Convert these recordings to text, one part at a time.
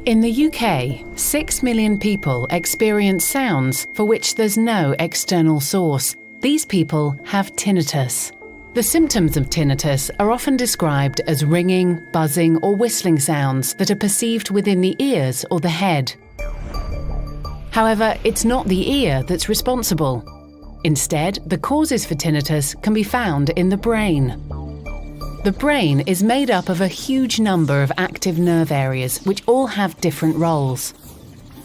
In the UK, 6 million people experience sounds for which there's no external source. These people have tinnitus. The symptoms of tinnitus are often described as ringing, buzzing, or whistling sounds that are perceived within the ears or the head. However, it's not the ear that's responsible. Instead, the causes for tinnitus can be found in the brain. The brain is made up of a huge number of active nerve areas which all have different roles.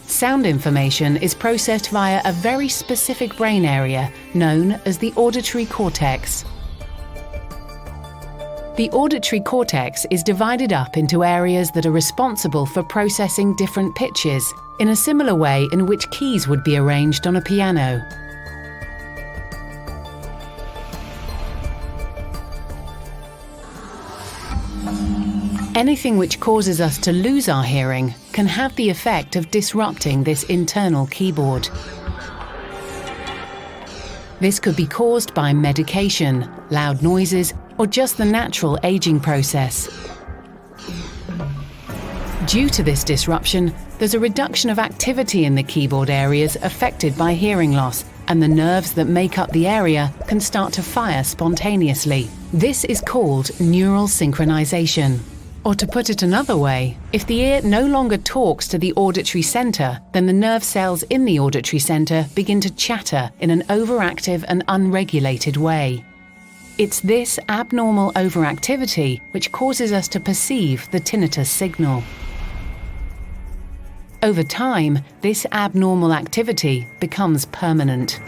Sound information is processed via a very specific brain area known as the auditory cortex. The auditory cortex is divided up into areas that are responsible for processing different pitches, in a similar way in which keys would be arranged on a piano. Anything which causes us to lose our hearing can have the effect of disrupting this internal keyboard. This could be caused by medication, loud noises, or just the natural aging process. Due to this disruption, there's a reduction of activity in the keyboard areas affected by hearing loss, and the nerves that make up the area can start to fire spontaneously. This is called neural synchronization. Or to put it another way, if the ear no longer talks to the auditory center, then the nerve cells in the auditory center begin to chatter in an overactive and unregulated way. It's this abnormal overactivity which causes us to perceive the tinnitus signal. Over time, this abnormal activity becomes permanent.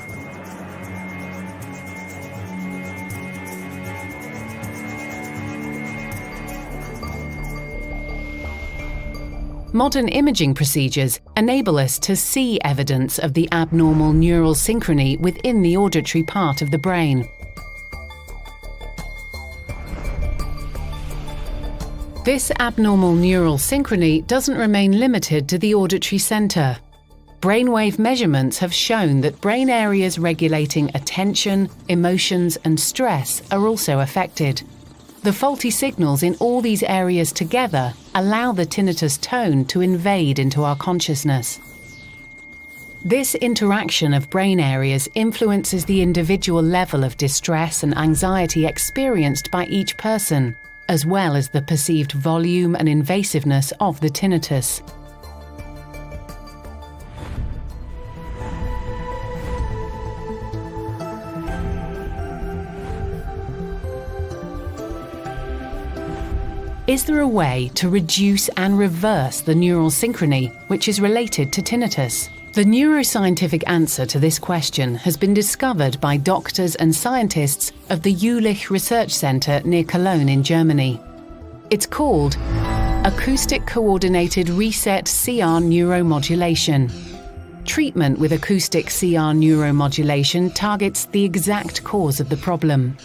Modern imaging procedures enable us to see evidence of the abnormal neural synchrony within the auditory part of the brain. This abnormal neural synchrony doesn't remain limited to the auditory center. Brainwave measurements have shown that brain areas regulating attention, emotions, and stress are also affected. The faulty signals in all these areas together allow the tinnitus tone to invade into our consciousness. This interaction of brain areas influences the individual level of distress and anxiety experienced by each person, as well as the perceived volume and invasiveness of the tinnitus. Is there a way to reduce and reverse the neural synchrony which is related to tinnitus? The neuroscientific answer to this question has been discovered by doctors and scientists of the Jülich Research Center near Cologne in Germany. It's called Acoustic Coordinated Reset CR Neuromodulation. Treatment with acoustic CR neuromodulation targets the exact cause of the problem.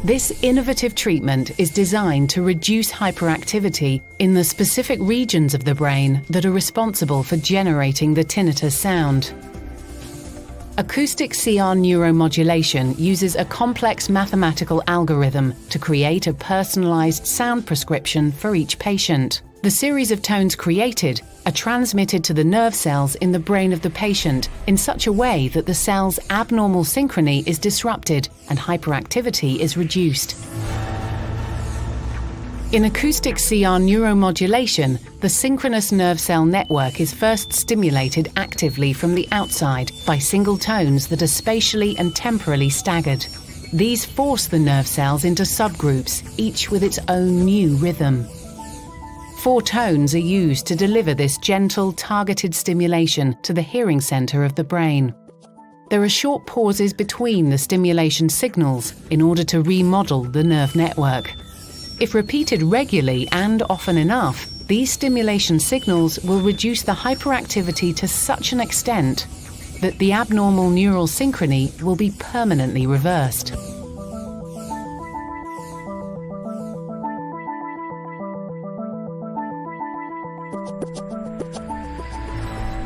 This innovative treatment is designed to reduce hyperactivity in the specific regions of the brain that are responsible for generating the tinnitus sound. Acoustic CR neuromodulation uses a complex mathematical algorithm to create a personalized sound prescription for each patient. The series of tones created are transmitted to the nerve cells in the brain of the patient in such a way that the cell's abnormal synchrony is disrupted and hyperactivity is reduced. In acoustic CR neuromodulation, the synchronous nerve cell network is first stimulated actively from the outside by single tones that are spatially and temporally staggered. These force the nerve cells into subgroups, each with its own new rhythm. 4 tones are used to deliver this gentle, targeted stimulation to the hearing center of the brain. There are short pauses between the stimulation signals in order to remodel the nerve network. If repeated regularly and often enough, these stimulation signals will reduce the hyperactivity to such an extent that the abnormal neural synchrony will be permanently reversed.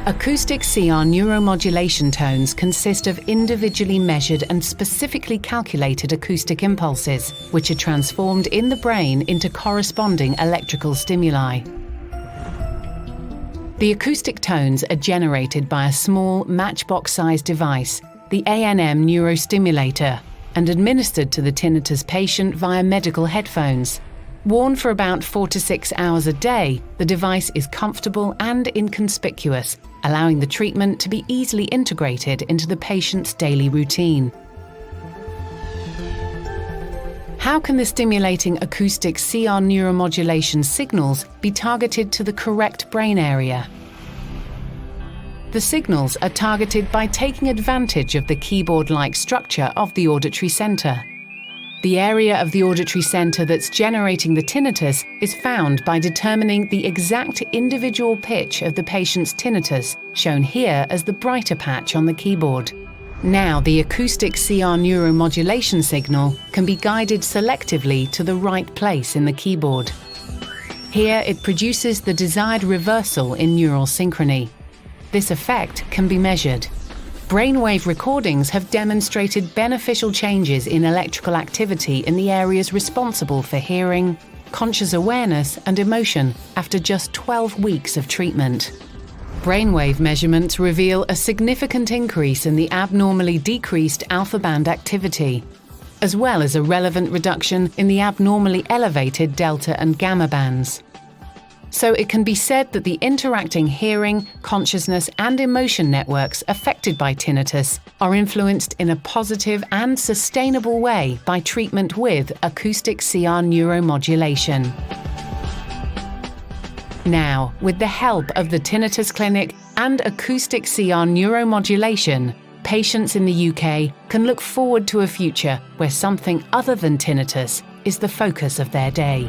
Acoustic CR neuromodulation tones consist of individually measured and specifically calculated acoustic impulses, which are transformed in the brain into corresponding electrical stimuli. The acoustic tones are generated by a small matchbox-sized device, the A&M neurostimulator, and administered to the tinnitus patient via medical headphones. Worn for about 4 to 6 hours a day, the device is comfortable and inconspicuous, allowing the treatment to be easily integrated into the patient's daily routine. How can the stimulating acoustic CR neuromodulation signals be targeted to the correct brain area? The signals are targeted by taking advantage of the keyboard-like structure of the auditory center. The area of the auditory center that's generating the tinnitus is found by determining the exact individual pitch of the patient's tinnitus, shown here as the brighter patch on the keyboard. Now, the acoustic CR neuromodulation signal can be guided selectively to the right place in the keyboard. Here, it produces the desired reversal in neural synchrony. This effect can be measured. Brainwave recordings have demonstrated beneficial changes in electrical activity in the areas responsible for hearing, conscious awareness, and emotion after just 12 weeks of treatment. Brainwave measurements reveal a significant increase in the abnormally decreased alpha band activity, as well as a relevant reduction in the abnormally elevated delta and gamma bands. So it can be said that the interacting hearing, consciousness, and emotion networks affected by tinnitus are influenced in a positive and sustainable way by treatment with acoustic CR neuromodulation. Now, with the help of the Tinnitus Clinic and acoustic CR neuromodulation, patients in the UK can look forward to a future where something other than tinnitus is the focus of their day.